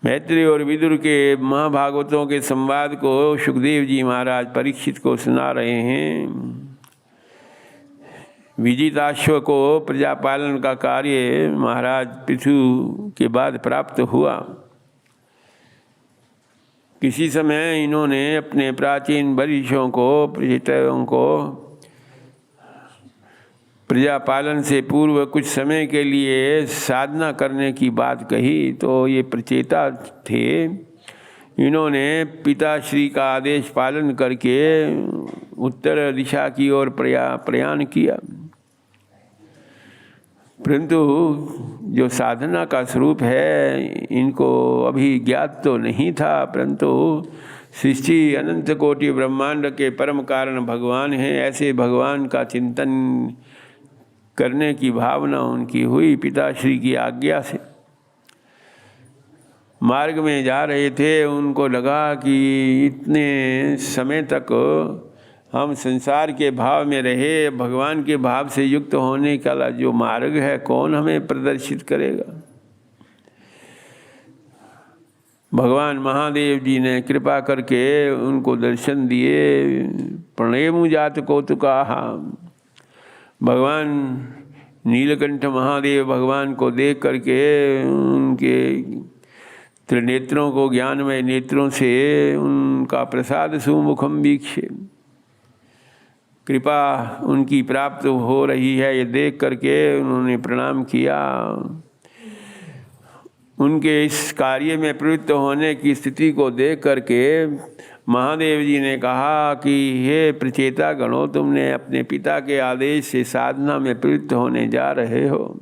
मैत्री और विदुर के महाभागवतों के संवाद को सुखदेव जी महाराज परीक्षित को सुना रहे हैं। विजिताश्व को प्रजापालन का कार्य महाराज पृथु के बाद प्राप्त हुआ। किसी समय इन्होंने अपने प्राचीन वरिष्ठों को, प्रचेताओं को प्रजापालन से पूर्व कुछ समय के लिए साधना करने की बात कही। तो ये प्रचेता थे, इन्होंने पिताश्री का आदेश पालन करके उत्तर दिशा की ओर प्रयाण किया। परंतु जो साधना का स्वरूप है इनको अभी ज्ञात तो नहीं था, परंतु सृष्टि अनंत कोटि ब्रह्मांड के परम कारण भगवान हैं, ऐसे भगवान का चिंतन करने की भावना उनकी हुई। पिताश्री की आज्ञा से मार्ग में जा रहे थे, उनको लगा कि इतने समय तक हम संसार के भाव में रहे, भगवान के भाव से युक्त होने का जो मार्ग है कौन हमें प्रदर्शित करेगा। भगवान महादेव जी ने कृपा करके उनको दर्शन दिए। प्रणेमु जात कौतुकाहा। भगवान नीलकंठ महादेव भगवान को देख करके उनके त्रिनेत्रों को ज्ञानमय नेत्रों से उनका प्रसाद सुमुखम वीक्षे, कृपा उनकी प्राप्त हो रही है ये देख करके उन्होंने प्रणाम किया। उनके इस कार्य में प्रवृत्त होने की स्थिति को देख करके महादेव जी ने कहा कि हे प्रचेता गणों, तुमने अपने पिता के आदेश से साधना में प्रवृत्त होने जा रहे हो।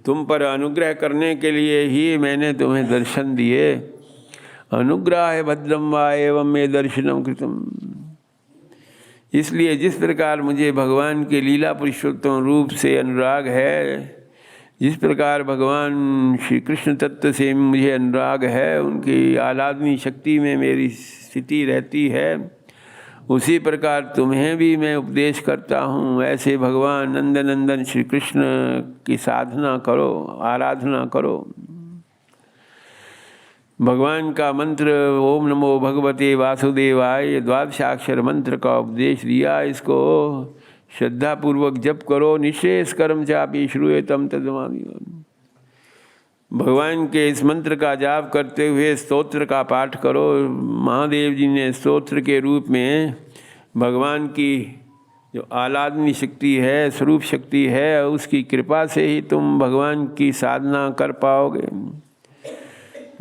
तुम पर अनुग्रह करने के लिए ही मैंने तुम्हें दर्शन दिए। अनुग्रह भद्रम वा एवं मे दर्शनम कृतम। इसलिए जिस प्रकार मुझे भगवान के लीला पुरुषोत्तम रूप से अनुराग है, जिस प्रकार भगवान श्री कृष्ण तत्व से मुझे अनुराग है, उनकी आह्लादनी शक्ति में मेरी स्थिति रहती है, उसी प्रकार तुम्हें भी मैं उपदेश करता हूँ। ऐसे भगवान नंदनंदन श्री कृष्ण की साधना करो, आराधना करो। भगवान का मंत्र ओम नमो भगवते वासुदेवाय, द्वादशाक्षर मंत्र का उपदेश दिया। इसको श्रद्धापूर्वक जप करो। निशेष कर्म चापि श्रूयतम तद्वामी। भगवान के इस मंत्र का जाप करते हुए स्तोत्र का पाठ करो। महादेव जी ने स्तोत्र के रूप में भगवान की जो आह्लादनी शक्ति है, स्वरूप शक्ति है, उसकी कृपा से ही तुम भगवान की साधना कर पाओगे।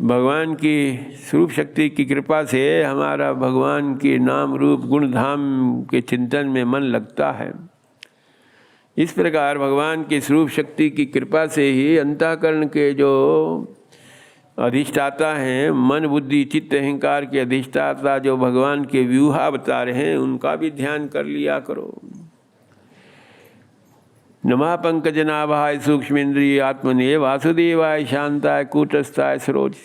भगवान की स्वरूप शक्ति की कृपा से हमारा भगवान के नाम रूप गुण धाम के चिंतन में मन लगता है। इस प्रकार भगवान की स्वरूप शक्ति की कृपा से ही अंतःकरण के जो अधिष्ठाता हैं, मन बुद्धि चित्त अहंकार के अधिष्ठाता जो भगवान के व्यूहा बता रहे हैं, उनका भी ध्यान कर लिया करो। नमः पंकजनाभाय सूक्ष्मेंद्रिय आत्मने वासुदेवाय शांताय कूटस्थाय सरोज।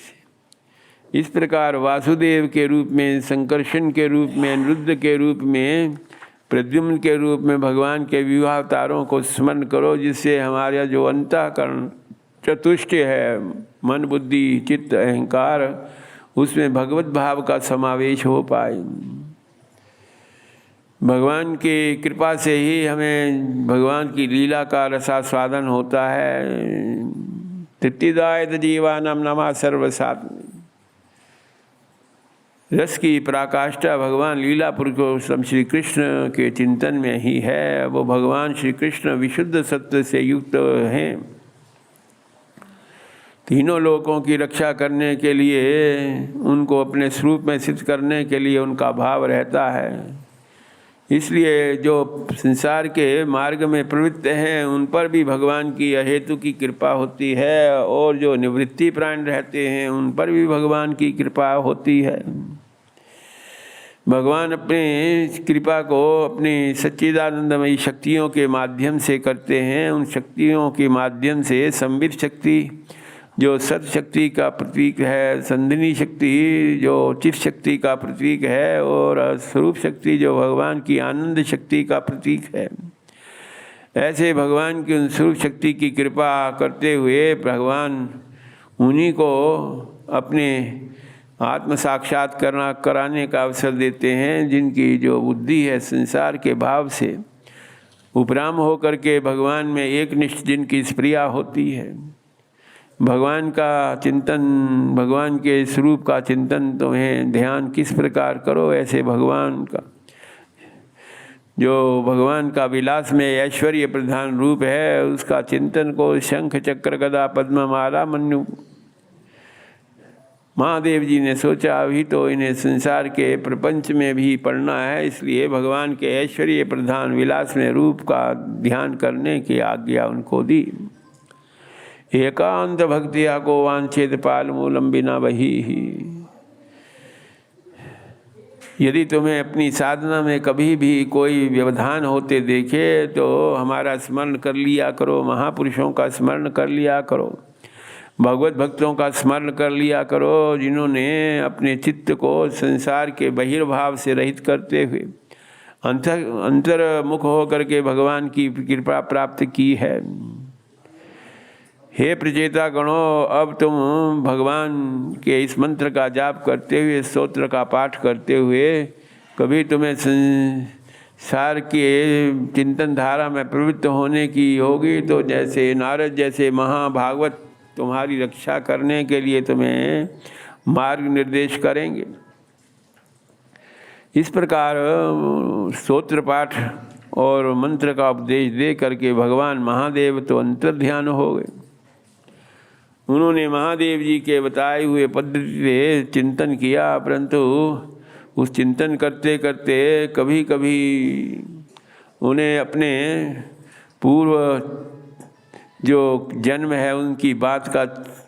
इस प्रकार वासुदेव के रूप में, संकर्षण के रूप में, अनिरुद्ध के रूप में, प्रद्युम्न के रूप में भगवान के विवाहावतारों को स्मरण करो, जिससे हमारा जो अंतःकरण चतुष्ट है, मन बुद्धि चित्त अहंकार, उसमें भगवत भाव का समावेश हो पाए। भगवान की कृपा से ही हमें भगवान की लीला का रसास्वादन होता है। तृप्तिदायक जीवानाम नमः सर्वसात्म। रस की पराकाष्ठा भगवान लीला पुरुषोत्तम श्री कृष्ण के चिंतन में ही है। वो भगवान श्री कृष्ण विशुद्ध सत्व से युक्त हैं। तीनों लोकों की रक्षा करने के लिए, उनको अपने स्वरूप में सिद्ध करने के लिए उनका भाव रहता है। इसलिए जो संसार के मार्ग में प्रवृत्त हैं उन पर भी भगवान की अहेतु की कृपा होती है, और जो निवृत्ति प्राण रहते हैं उन पर भी भगवान की कृपा होती है। भगवान अपनी कृपा को अपनी सच्चिदानंदमयी शक्तियों के माध्यम से करते हैं। उन शक्तियों के माध्यम से संवित शक्ति जो सत शक्ति का प्रतीक है, संधिनी शक्ति जो चित शक्ति का प्रतीक है, और स्वरूप शक्ति जो भगवान की आनंद शक्ति का प्रतीक है, ऐसे भगवान की उन स्वरूप शक्ति की कृपा करते हुए भगवान उन्हीं को अपने आत्म साक्षात कराने का अवसर देते हैं, जिनकी जो बुद्धि है संसार के भाव से उपराम होकर के भगवान में एक निष्ठ जिनकी स्प्रिया होती है। भगवान का चिंतन, भगवान के स्वरूप का चिंतन तुम्हें ध्यान किस प्रकार करो, ऐसे भगवान का जो भगवान का विलास में ऐश्वर्य प्रधान रूप है उसका चिंतन को शंख चक्र गदा पद्म माला मन्यु। महादेव जी ने सोचा अभी तो इन्हें संसार के प्रपंच में भी पढ़ना है, इसलिए भगवान के ऐश्वर्य प्रधान विलास में रूप का ध्यान करने की आज्ञा उनको दी। एकांत भक्तिया को वांछेद पाल मूलम बिना वही ही। यदि तुम्हें अपनी साधना में कभी भी कोई व्यवधान होते देखे तो हमारा स्मरण कर लिया करो, महापुरुषों का स्मरण कर लिया करो, भगवत भक्तों का स्मरण कर लिया करो, जिन्होंने अपने चित्त को संसार के बहिर्भाव से रहित करते हुए अंतर्मुख होकर के भगवान की कृपा प्राप्त की है। हे प्रचेता गणों, अब तुम भगवान के इस मंत्र का जाप करते हुए, स्तोत्र का पाठ करते हुए कभी तुम्हें संसार के चिंतन धारा में प्रवृत्त होने की होगी तो जैसे नारद जैसे महाभागवत तुम्हारी रक्षा करने के लिए तुम्हें मार्ग निर्देश करेंगे। इस प्रकार स्तोत्र पाठ और मंत्र का उपदेश दे करके भगवान महादेव तो अंतर्ध्यान हो गए। उन्होंने महादेव जी के बताए हुए पद्धति से चिंतन किया, परंतु उस चिंतन करते करते कभी कभी उन्हें अपने पूर्व जो जन्म है उनकी बात का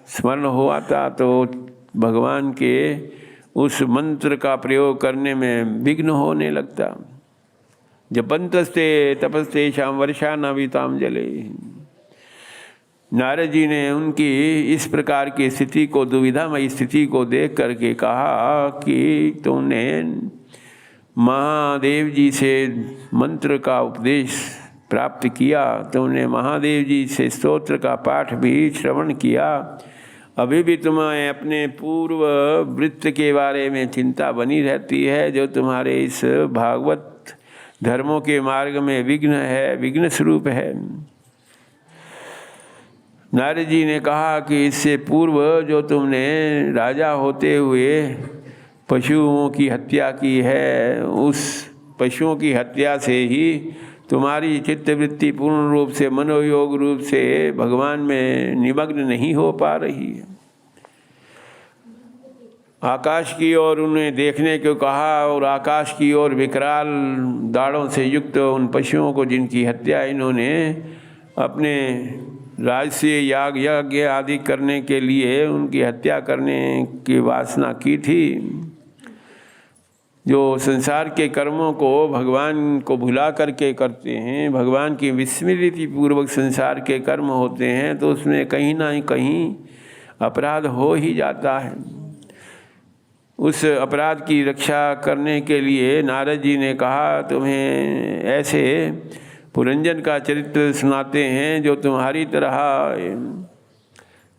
स्मरण हुआ था, तो भगवान के उस मंत्र का प्रयोग करने में विघ्न होने लगता। जपंतस्ते तपस्ते शाम वर्षा नविताम जले। नारद जी ने उनकी इस प्रकार की स्थिति को, दुविधामयी स्थिति को देख करके कहा कि तुमने महादेव जी से मंत्र का उपदेश प्राप्त किया, तुमने महादेव जी से स्तोत्र का पाठ भी श्रवण किया, अभी भी तुम्हें अपने पूर्व वृत्त के बारे में चिंता बनी रहती है, जो तुम्हारे इस भागवत धर्मों के मार्ग में विघ्न है, विघ्न स्वरूप है। नारद जी ने कहा कि इससे पूर्व जो तुमने राजा होते हुए पशुओं की हत्या की है, उस पशुओं की हत्या से ही तुम्हारी चित्तवृत्ति पूर्ण रूप से मनोयोग रूप से भगवान में निमग्न नहीं हो पा रही है। आकाश की ओर उन्हें देखने को कहा और आकाश की ओर विकराल दाढ़ों से युक्त उन पशुओं को, जिनकी हत्या इन्होंने अपने राजसी याग यज्ञ आदि करने के लिए उनकी हत्या करने की वासना की थी, जो संसार के कर्मों को भगवान को भुला करके करते हैं, भगवान की विस्मृति पूर्वक संसार के कर्म होते हैं, तो उसमें कहीं ना कहीं अपराध हो ही जाता है। उस अपराध की रक्षा करने के लिए नारद जी ने कहा तुम्हें ऐसे पुरंजन का चरित्र सुनाते हैं, जो तुम्हारी तरह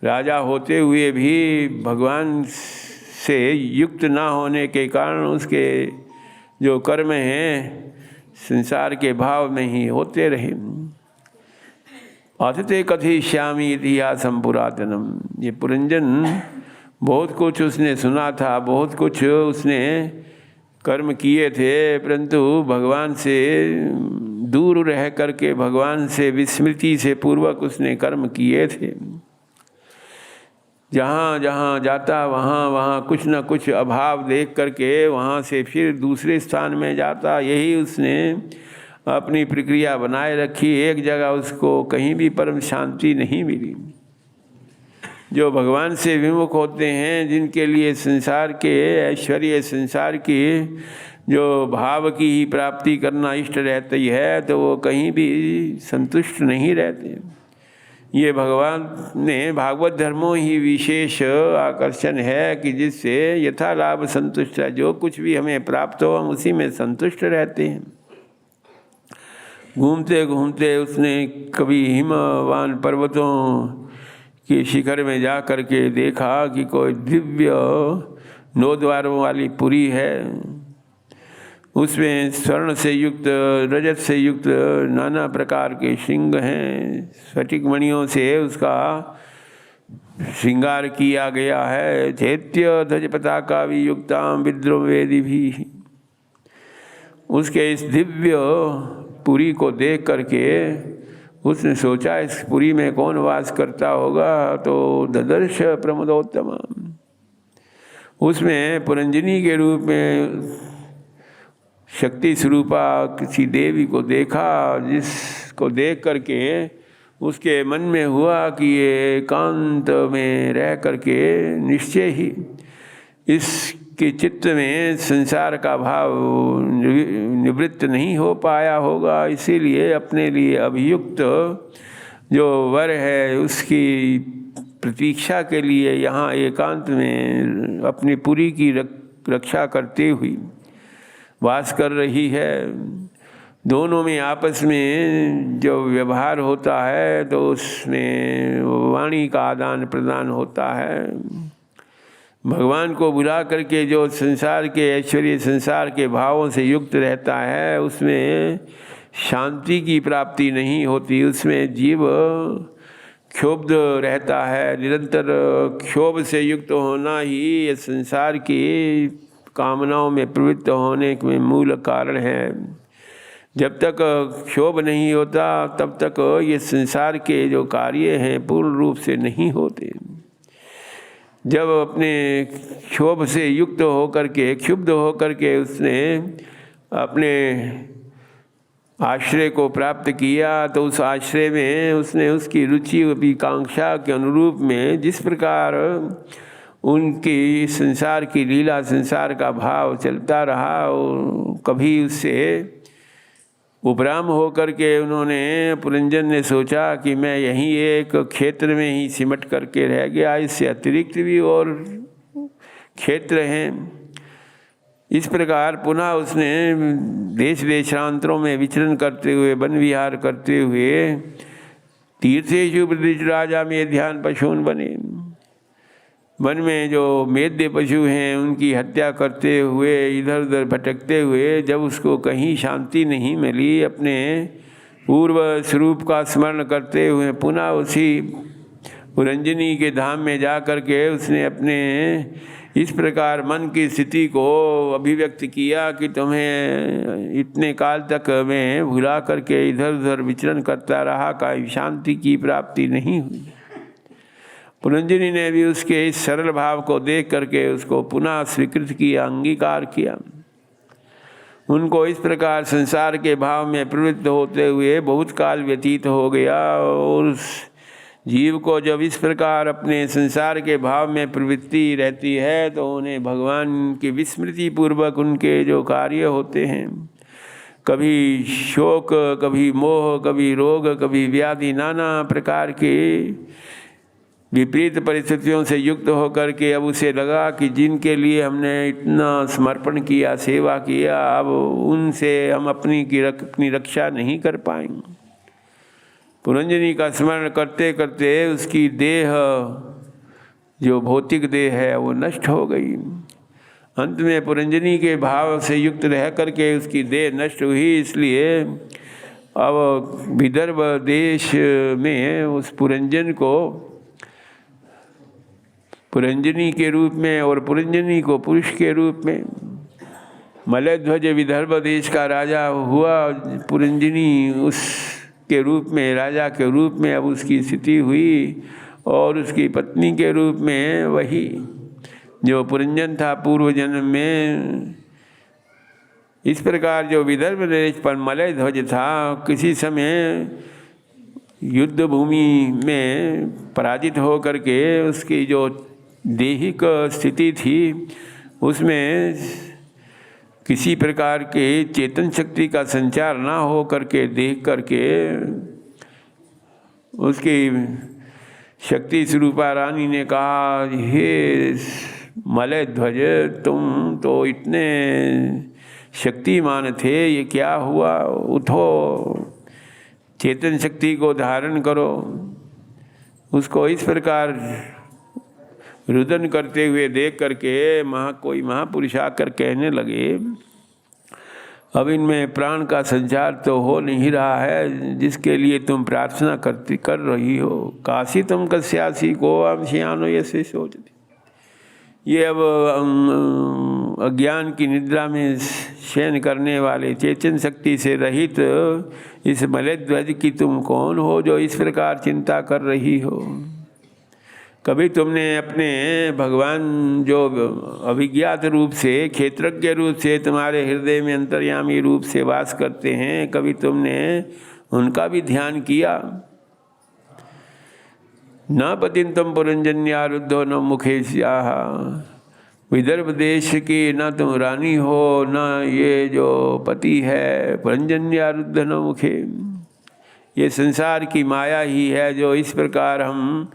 राजा होते हुए भी भगवान से युक्त ना होने के कारण उसके जो कर्म हैं संसार के भाव में ही होते रहे। अथते कथिष्यामि इतिहासं पुरातनम। ये पुरंजन बहुत कुछ उसने सुना था, बहुत कुछ उसने कर्म किए थे, परंतु भगवान से दूर रह करके भगवान से विस्मृति से पूर्वक उसने कर्म किए थे। जहाँ जहाँ जाता वहाँ वहाँ कुछ न कुछ अभाव देख करके वहाँ से फिर दूसरे स्थान में जाता। यही उसने अपनी प्रक्रिया बनाए रखी। एक जगह उसको कहीं भी परम शांति नहीं मिली। जो भगवान से विमुख होते हैं, जिनके लिए संसार के ऐश्वर्य, संसार की जो भाव की ही प्राप्ति करना इष्ट रहती है, तो वो कहीं भी संतुष्ट नहीं रहते। ये भगवान ने भागवत धर्मों ही विशेष आकर्षण है कि जिससे यथा लाभ संतुष्ट है। जो कुछ भी हमें प्राप्त हो हम उसी में संतुष्ट रहते हैं। घूमते घूमते उसने कभी हिमवान पर्वतों के शिखर में जा कर के देखा कि कोई दिव्य 9 द्वारों वाली पुरी है, उसमें स्वर्ण से युक्त, रजत से युक्त नाना प्रकार के श्रृंग हैं, स्फटिक मणियों से उसका श्रृंगार किया गया है। चैत्य ध्वज पताका वियुक्ताम विद्रोवेदि भी। उसके इस दिव्य पुरी को देख करके उसने सोचा इस पुरी में कौन वास करता होगा, तो ददर्श प्रमोदोत्तम, उसमें पुरंजनी के रूप में शक्ति स्वरूपा किसी देवी को देखा, जिसको देख करके उसके मन में हुआ कि ये एकांत में रह करके निश्चय ही इसके चित्त में संसार का भाव निवृत्त नहीं हो पाया होगा, इसीलिए अपने लिए अभियुक्त जो वर है उसकी प्रतीक्षा के लिए यहाँ एकांत में अपनी पुरी की रक्षा करते हुए वास कर रही है। दोनों में आपस में जो व्यवहार होता है तो उसमें वाणी का आदान प्रदान होता है। भगवान को बुला करके जो संसार के ऐश्वर्य, संसार के भावों से युक्त रहता है, उसमें शांति की प्राप्ति नहीं होती, उसमें जीव क्षोभ रहता है। निरंतर क्षोभ से युक्त होना ही ये संसार की कामनाओं में प्रवृत्त होने के मूल कारण है। जब तक क्षोभ नहीं होता तब तक ये संसार के जो कार्य हैं पूर्ण रूप से नहीं होते। जब अपने क्षोभ से युक्त होकर के, क्षुब्ध होकर के उसने अपने आश्रय को प्राप्त किया, तो उस आश्रय में उसने उसकी रुचि अभिकांक्षा के अनुरूप में जिस प्रकार उनकी संसार की लीला, संसार का भाव चलता रहा, और कभी उससे उपराम हो करके उन्होंने, पुरंजन ने सोचा कि मैं यहीं एक क्षेत्र में ही सिमट करके रह गया, इससे अतिरिक्त भी और क्षेत्र हैं। इस प्रकार पुनः उसने देश देशांतरों में विचरण करते हुए, वन विहार करते हुए तीर्थेषु ब्रज राजा में ध्यान पशून बने। वन में जो मेद्य पशु हैं उनकी हत्या करते हुए, इधर उधर भटकते हुए, जब उसको कहीं शांति नहीं मिली, अपने पूर्व स्वरूप का स्मरण करते हुए पुनः उसी पुरंजनी के धाम में जा कर के उसने अपने इस प्रकार मन की स्थिति को अभिव्यक्त किया कि तुम्हें इतने काल तक मैं भुला करके इधर उधर विचरण करता रहा, कहीं शांति की प्राप्ति नहीं हुई। पुरंजनी ने भी उसके इस सरल भाव को देख करके उसको पुनः स्वीकृत किया, अंगीकार किया। उनको इस प्रकार संसार के भाव में प्रवृत्त होते हुए बहुत काल व्यतीत हो गया, और उस जीव को जब इस प्रकार अपने संसार के भाव में प्रवृत्ति रहती है तो उन्हें भगवान की विस्मृति पूर्वक उनके जो कार्य होते हैं, कभी शोक, कभी मोह, कभी रोग, कभी व्याधि, नाना प्रकार के विपरीत परिस्थितियों से युक्त होकर के अब उसे लगा कि जिनके लिए हमने इतना समर्पण किया, सेवा किया, अब उनसे हम अपनी रक्षा नहीं कर पाएंगे। पुरंजनी का स्मरण करते करते उसकी देह, जो भौतिक देह है, वो नष्ट हो गई। अंत में पुरंजनी के भाव से युक्त रह करके उसकी देह नष्ट हुई। इसलिए अब विदर्भ देश में उस पुरंजन को पुरंजनी के रूप में और पुरंजनी को पुरुष के रूप में, मलयध्वज विदर्भ देश का राजा हुआ, पुरंजनी उसके रूप में, राजा के रूप में अब उसकी स्थिति हुई, और उसकी पत्नी के रूप में वही जो पुरंजन था पूर्व जन्म में। इस प्रकार जो विदर्भ देश पर मलयध्वज था, किसी समय युद्ध भूमि में पराजित हो करके उसकी जो दैहिक स्थिति थी उसमें किसी प्रकार के चेतन शक्ति का संचार ना हो करके देख करके उसकी शक्ति स्वरूपा रानी ने कहा, हे मलयध्वज, तुम तो इतने शक्तिमान थे, ये क्या हुआ? उठो, चेतन शक्ति को धारण करो। उसको इस प्रकार रुदन करते हुए देख करके कोई महापुरुष आकर कहने लगे, अब इनमें प्राण का संचार तो हो नहीं रहा है जिसके लिए तुम प्रार्थना कर रही हो। काशी तुम कस्यासी को आमशियानो ये से सोचती। ये अब अज्ञान की निद्रा में शयन करने वाले चेतन शक्ति से रहित इस मलयध्वज की तुम कौन हो जो इस प्रकार चिंता कर रही हो। कभी तुमने अपने भगवान जो अभिज्ञात रूप से क्षेत्रज्ञ रूप से तुम्हारे हृदय में अंतर्यामी रूप से वास करते हैं, कभी तुमने उनका भी ध्यान किया। न पतिंतम पुरंजन्यारुद्धो न मुखे स्याह। विदर्भ देश की न तुम रानी हो, न ये जो पति है पुरंजन्यारुद्ध न मुखे। ये संसार की माया ही है जो इस प्रकार हम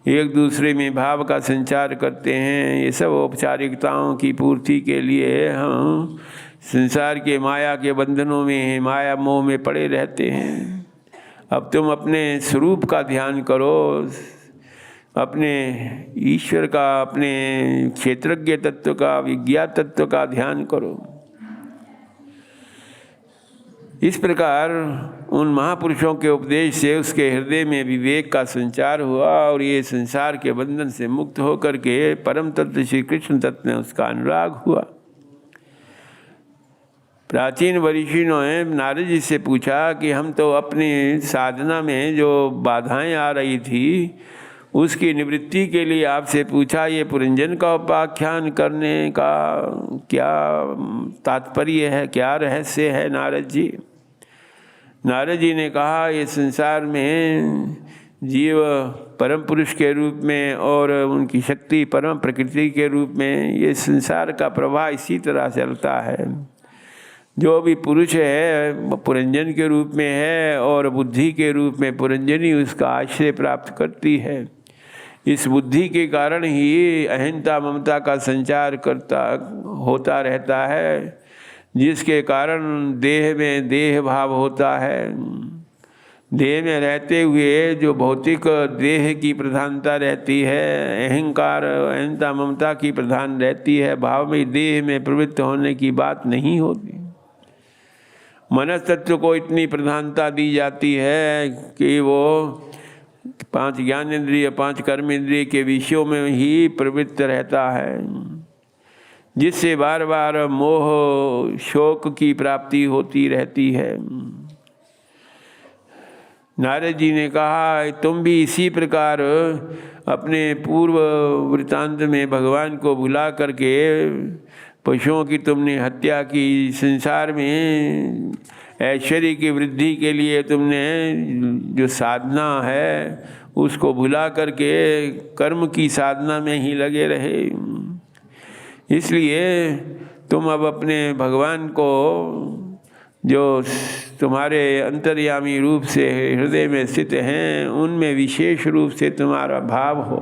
एक दूसरे में भाव का संचार करते हैं। ये सब औपचारिकताओं की पूर्ति के लिए हम संसार के माया के बंधनों में, माया मोह में पड़े रहते हैं। अब तुम अपने स्वरूप का ध्यान करो, अपने ईश्वर का, अपने क्षेत्रज्ञ तत्व का, विज्ञात तत्व का ध्यान करो। इस प्रकार उन महापुरुषों के उपदेश से उसके हृदय में विवेक का संचार हुआ और ये संसार के बंधन से मुक्त होकर के परम तत्व श्री कृष्ण तत्व में उसका अनुराग हुआ। प्राचीन ऋषियों ने नारद जी से पूछा कि हम तो अपनी साधना में जो बाधाएं आ रही थी उसकी निवृत्ति के लिए आपसे पूछा, ये पुरंजन का उपाख्यान करने का क्या तात्पर्य है, क्या रहस्य है नारद जी। नारद जी ने कहा, ये संसार में जीव परम पुरुष के रूप में और उनकी शक्ति परम प्रकृति के रूप में ये संसार का प्रवाह इसी तरह चलता है। जो भी पुरुष है पुरंजन के रूप में है और बुद्धि के रूप में पुरंजनी उसका आश्रय प्राप्त करती है। इस बुद्धि के कारण ही अहंता ममता का संचार होता रहता है, जिसके कारण देह में देह भाव होता है। देह में रहते हुए जो भौतिक देह की प्रधानता रहती है, अहंकार अहंता ममता की प्रधान रहती है, भाव में देह में प्रवृत्त होने की बात नहीं होती। मनस्तत्व को इतनी प्रधानता दी जाती है कि वो 5 ज्ञानेंद्रिय 5 कर्मेंद्रिय के विषयों में ही प्रवृत्त रहता है, जिससे बार बार मोह शोक की प्राप्ति होती रहती है। नारद जी ने कहा, तुम भी इसी प्रकार अपने पूर्व वृत्तांत में भगवान को भुला करके पशुओं की तुमने हत्या की, संसार में ऐश्वर्य की वृद्धि के लिए तुमने जो साधना है उसको भुला करके कर्म की साधना में ही लगे रहे। इसलिए तुम अब अपने भगवान को जो तुम्हारे अंतर्यामी रूप से हृदय में स्थित हैं उनमें विशेष रूप से तुम्हारा भाव हो।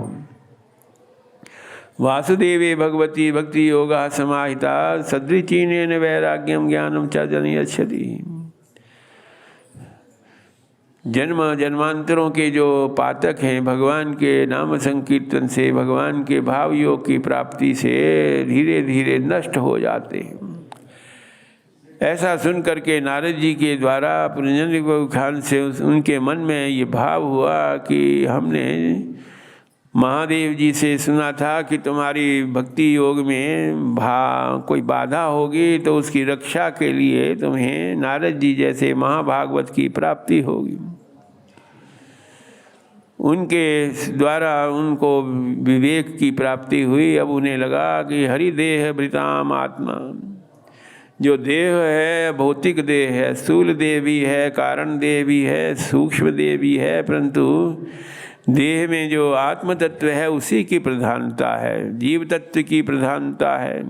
वासुदेवे भगवती भक्ति योगा समाहिता सदृचीनेन वैराग्यम ज्ञानम च जनयच्छति। जन्म जन्मांतरों के जो पातक हैं भगवान के नाम संकीर्तन से, भगवान के भाव योग की प्राप्ति से धीरे धीरे नष्ट हो जाते हैं। ऐसा सुन करके नारद जी के द्वारा पुरंजन उपाख्यान से उनके मन में ये भाव हुआ कि हमने महादेव जी से सुना था कि तुम्हारी भक्ति योग में कोई बाधा होगी तो उसकी रक्षा के लिए तुम्हें नारद जी जैसे महाभागवत की प्राप्ति होगी। उनके द्वारा उनको विवेक की प्राप्ति हुई। अब उन्हें लगा कि हरिदेह भृताम आत्मा, जो देह है भौतिक देह है, स्थूल देह भी है, कारण देह भी है, सूक्ष्म देह भी है, परंतु देह में जो आत्म तत्व है उसी की प्रधानता है, जीव तत्व की प्रधानता है।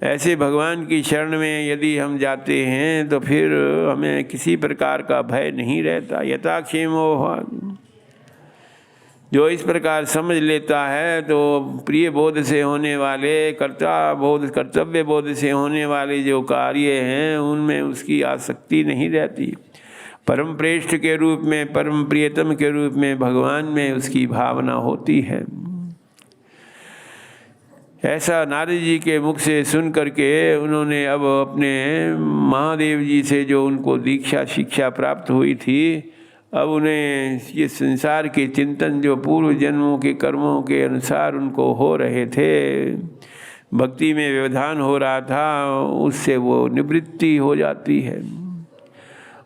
ऐसे भगवान की शरण में यदि हम जाते हैं तो फिर हमें किसी प्रकार का भय नहीं रहता। यथा क्षेमो जो इस प्रकार समझ लेता है तो प्रिय बोध से होने वाले, कर्तव्य बोध से होने वाले जो कार्य हैं उनमें उसकी आसक्ति नहीं रहती। परम प्रेष्ठ के रूप में, परम प्रियतम के रूप में भगवान में उसकी भावना होती है। ऐसा नारद जी के मुख से सुन करके उन्होंने अब अपने महादेव जी से जो उनको दीक्षा शिक्षा प्राप्त हुई थी, अब उन्हें ये संसार के चिंतन जो पूर्व जन्मों के कर्मों के अनुसार उनको हो रहे थे, भक्ति में व्यवधान हो रहा था, उससे वो निवृत्ति हो जाती है।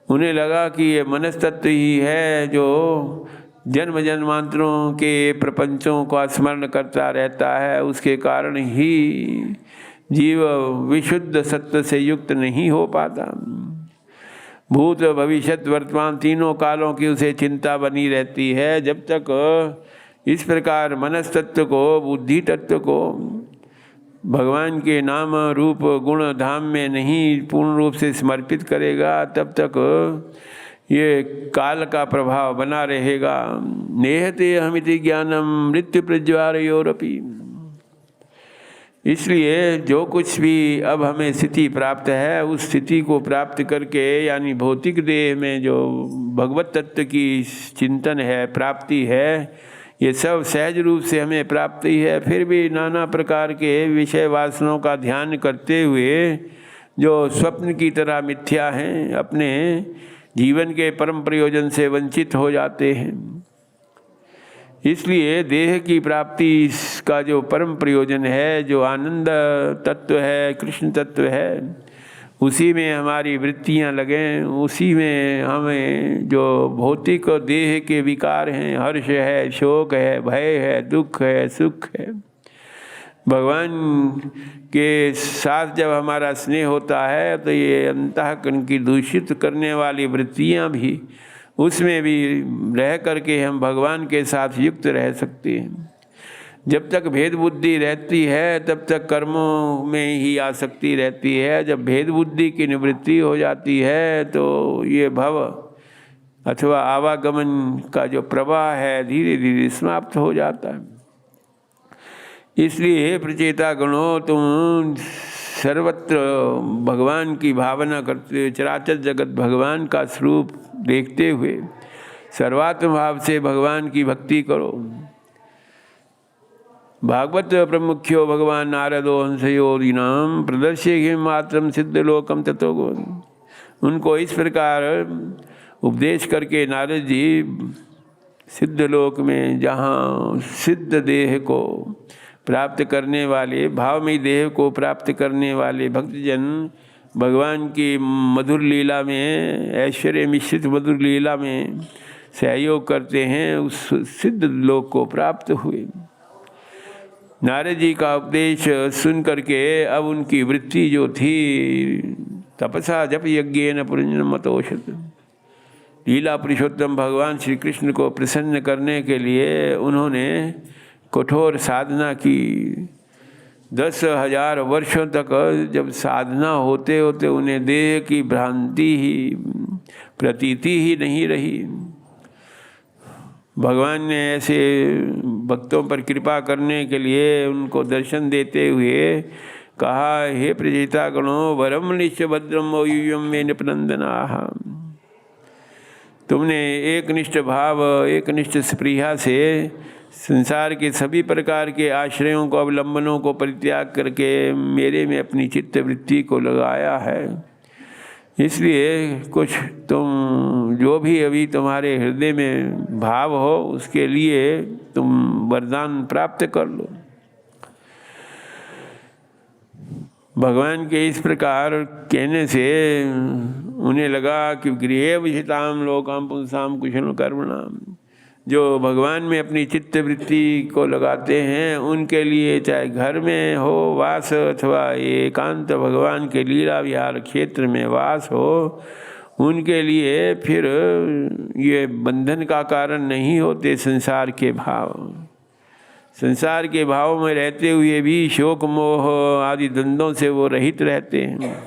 उन्हें लगा कि ये मनस्तत्व ही है जो जन्म जन्मांतरों के प्रपंचों का स्मरण करता रहता है, उसके कारण ही जीव विशुद्ध सत्व से युक्त नहीं हो पाता। भूत भविष्यत वर्तमान तीनों कालों की उसे चिंता बनी रहती है। जब तक इस प्रकार मनस्तत्व को, बुद्धि तत्व को भगवान के नाम रूप गुण धाम में नहीं पूर्ण रूप से समर्पित करेगा, तब तक ये काल का प्रभाव बना रहेगा। नेहते हमिति ज्ञानम मृत्यु प्रज्वारयोरपि। इसलिए जो कुछ भी अब हमें स्थिति प्राप्त है, उस स्थिति को प्राप्त करके, यानी भौतिक देह में जो भगवत तत्व की चिंतन है, प्राप्ति है, ये सब सहज रूप से हमें प्राप्ति है। फिर भी नाना प्रकार के विषय वासनाओं का ध्यान करते हुए जो स्वप्न की तरह मिथ्या हैं, अपने जीवन के परम प्रयोजन से वंचित हो जाते हैं। इसलिए देह की प्राप्ति का जो परम प्रयोजन है, जो आनंद तत्व है, कृष्ण तत्व है, उसी में हमारी वृत्तियां लगें, उसी में हमें जो भौतिक देह के विकार हैं, हर्ष है, शोक है, भय है, दुख है, सुख है, भगवान के साथ जब हमारा स्नेह होता है तो ये अंतःकरण की दूषित करने वाली वृत्तियां भी, उसमें भी रह करके हम भगवान के साथ युक्त रह सकते हैं। जब तक भेद बुद्धि रहती है तब तक कर्मों में ही आसक्ति रहती है। जब भेद बुद्धि की निवृत्ति हो जाती है तो ये भव अथवा आवागमन का जो प्रवाह है धीरे धीरे समाप्त हो जाता है। इसलिए हे प्रचेता गणों, तुम सर्वत्र भगवान की भावना करते हुए, चराचर जगत भगवान का स्वरूप देखते हुए सर्वात्म भाव से भगवान की भक्ति करो। भागवत प्रमुख्यो भगवान नारदो हंसयो दीनाम प्रदर्श्य हिम मात्रम सिद्ध लोकम ततो। उनको इस प्रकार उपदेश करके नारद जी सिद्ध लोक में, जहाँ सिद्ध देह को प्राप्त करने वाले, भावमयी देह को प्राप्त करने वाले भक्तजन भगवान की मधुर लीला में, ऐश्वर्य मिश्रित मधुर लीला में सहयोग करते हैं, उस सिद्ध लोक को प्राप्त हुए। नारद जी का उपदेश सुन करके अब उनकी वृत्ति जो थी, तपसा जप यज्ञेन पुरंजनमतोषत, लीला पुरुषोत्तम भगवान श्री कृष्ण को प्रसन्न करने के लिए उन्होंने कठोर साधना की। 10,000 वर्षों तक जब साधना होते होते उन्हें देह की भ्रांति ही, प्रतीति ही नहीं रही। भगवान ने ऐसे भक्तों पर कृपा करने के लिए उनको दर्शन देते हुए कहा, हे प्रचेता गणों, वरम निश्च भद्रम ओयुयम में निपनंदनाः। तुमने एक निष्ठ भाव, एक निष्ठ स्पृहा से संसार के सभी प्रकार के आश्रयों को, अवलंबनों को परित्याग करके मेरे में अपनी चित्त वृत्ति को लगाया है। इसलिए कुछ तुम जो भी अभी तुम्हारे हृदय में भाव हो, उसके लिए तुम वरदान प्राप्त कर लो। भगवान के इस प्रकार कहने से उन्हें लगा कि गृहे विषिताम लोकाम पुंसाम कुशल कर्मणाम, जो भगवान में अपनी चित्त वृत्ति को लगाते हैं, उनके लिए चाहे घर में हो वास अथवा एकांत भगवान के लीला विहार क्षेत्र में वास हो, उनके लिए फिर ये बंधन का कारण नहीं होते संसार के भाव। संसार के भाव में रहते हुए भी शोक मोह आदि द्वंद्वों से वो रहित रहते हैं।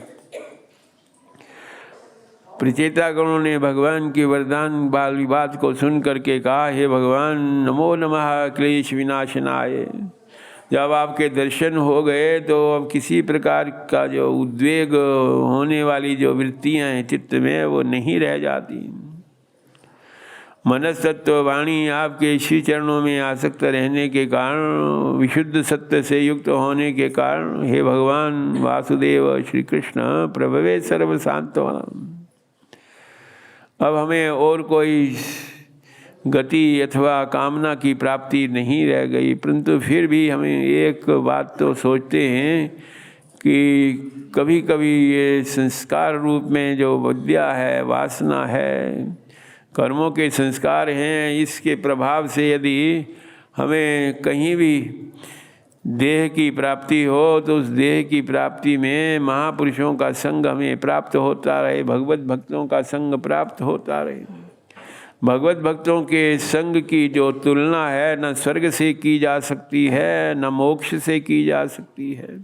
प्रचेता गणों ने भगवान की वरदान वाली बात को सुन करके कहा, हे भगवान, नमो नमः क्लेश विनाशनाय। जब आपके दर्शन हो गए तो अब किसी प्रकार का जो उद्वेग होने वाली जो वृत्तियां हैं चित्त में, वो नहीं रह जाती। मनस्तत्व वाणी आपके श्री चरणों में आसक्त रहने के कारण, विशुद्ध सत्य से युक्त होने के कारण, हे भगवान वासुदेव श्री कृष्ण प्रभवे सर्व सांत्वना। अब हमें और कोई गति अथवा कामना की प्राप्ति नहीं रह गई, परंतु फिर भी हमें एक बात तो सोचते हैं कि कभी कभी ये संस्कार रूप में जो विद्या है, वासना है, कर्मों के संस्कार हैं, इसके प्रभाव से यदि हमें कहीं भी देह की प्राप्ति हो तो उस देह की प्राप्ति में महापुरुषों का संग हमें प्राप्त होता रहे, भगवत भक्तों का संग प्राप्त होता रहे। भगवत भक्तों के संग की जो तुलना है न स्वर्ग से की जा सकती है न मोक्ष से की जा सकती है।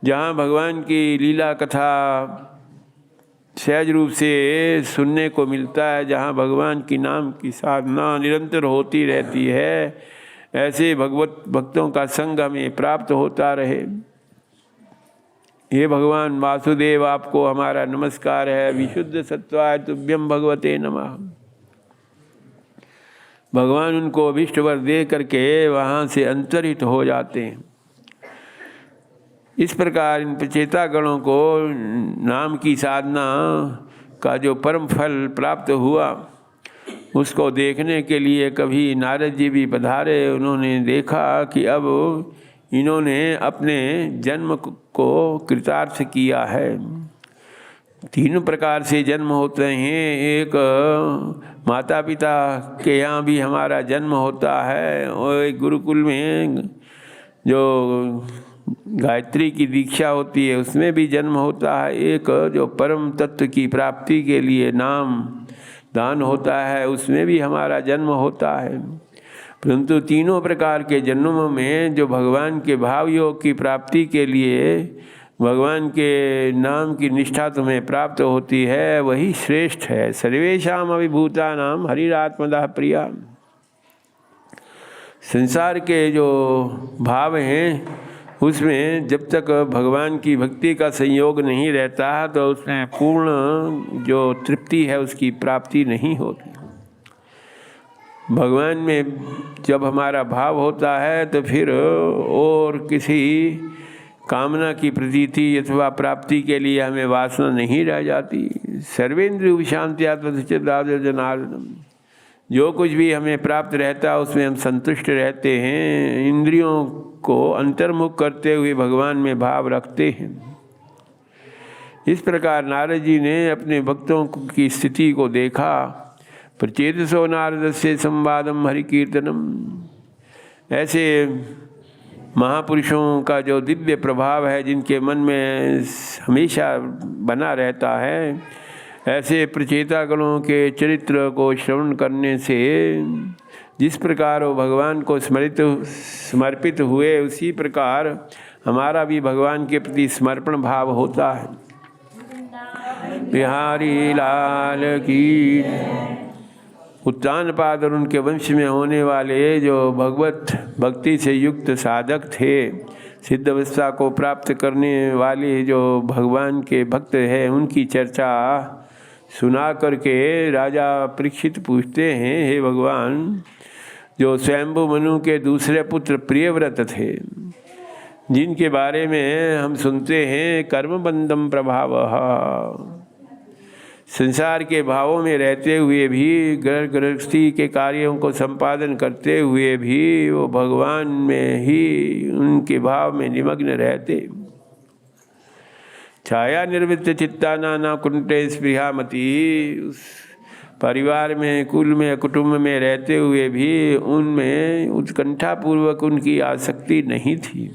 जहाँ भगवान की लीला कथा सहज रूप से सुनने को मिलता है, जहाँ भगवान की नाम की साधना निरंतर होती रहती है, ऐसे भगवत भक्तों का संग हमें प्राप्त होता रहे। हे भगवान वासुदेव, आपको हमारा नमस्कार है। विशुद्ध सत्वाय तुभ्यम भगवते नमः। भगवान उनको अभीष्ट वर दे करके वहाँ से अंतरित हो जाते हैं। इस प्रकार इन प्रचेता गणों को नाम की साधना का जो परम फल प्राप्त हुआ, उसको देखने के लिए कभी नारद जी भी पधारे। उन्होंने देखा कि अब इन्होंने अपने जन्म को कृतार्थ किया है। तीन प्रकार से जन्म होते हैं। एक माता पिता के यहाँ भी हमारा जन्म होता है, और एक गुरुकुल में जो गायत्री की दीक्षा होती है उसमें भी जन्म होता है। एक जो परम तत्व की प्राप्ति के लिए नाम दान होता है, उसमें भी हमारा जन्म होता है। परंतु तीनों प्रकार के जन्मों में जो भगवान के भाव योग की प्राप्ति के लिए भगवान के नाम की निष्ठा तुम्हें प्राप्त होती है, वही श्रेष्ठ है। सर्वेषाम अभिभूतानां हरिरात्मदः प्रिया। संसार के जो भाव हैं उसमें जब तक भगवान की भक्ति का संयोग नहीं रहता तो उसमें पूर्ण जो तृप्ति है उसकी प्राप्ति नहीं होती। भगवान में जब हमारा भाव होता है तो फिर और किसी कामना की प्रतीति अथवा प्राप्ति के लिए हमें वासना नहीं रह जाती। सर्वेंद्रिय विशांत्या जनार्दनम। जो कुछ भी हमें प्राप्त रहता है उसमें हम संतुष्ट रहते हैं। इंद्रियों को अंतर्मुख करते हुए भगवान में भाव रखते हैं। इस प्रकार नारद जी ने अपने भक्तों की स्थिति को देखा। प्रचेतसो नारदस्य संवादम हरि कीर्तनम। ऐसे महापुरुषों का जो दिव्य प्रभाव है, जिनके मन में हमेशा बना रहता है, ऐसे प्रचेता गणों के चरित्र को श्रवण करने से जिस प्रकार वो भगवान को समर्पित हुए, उसी प्रकार हमारा भी भगवान के प्रति समर्पण भाव होता है। बिहारी लाल की। उत्तानपाद और उनके वंश में होने वाले जो भगवत भक्ति से युक्त साधक थे, सिद्ध अवस्था को प्राप्त करने वाले जो भगवान के भक्त हैं, उनकी चर्चा सुना करके राजा परीक्षित पूछते हैं, हे भगवान, जो स्वयंभु मनु के दूसरे पुत्र प्रियव्रत थे, जिनके बारे में हम सुनते हैं कर्मबंधम प्रभावः, संसार के भावों में रहते हुए भी, गृहस्थी के कार्यों को संपादन करते हुए भी वो भगवान में ही उनके भाव में निमग्न रहते। छाया निर्वृत्त चित्ता नाना कुंटे स्पृहामती। उस परिवार में, कुल में, कुटुंब में रहते हुए भी उनमें उत्कंठापूर्वक उनकी आसक्ति नहीं थी।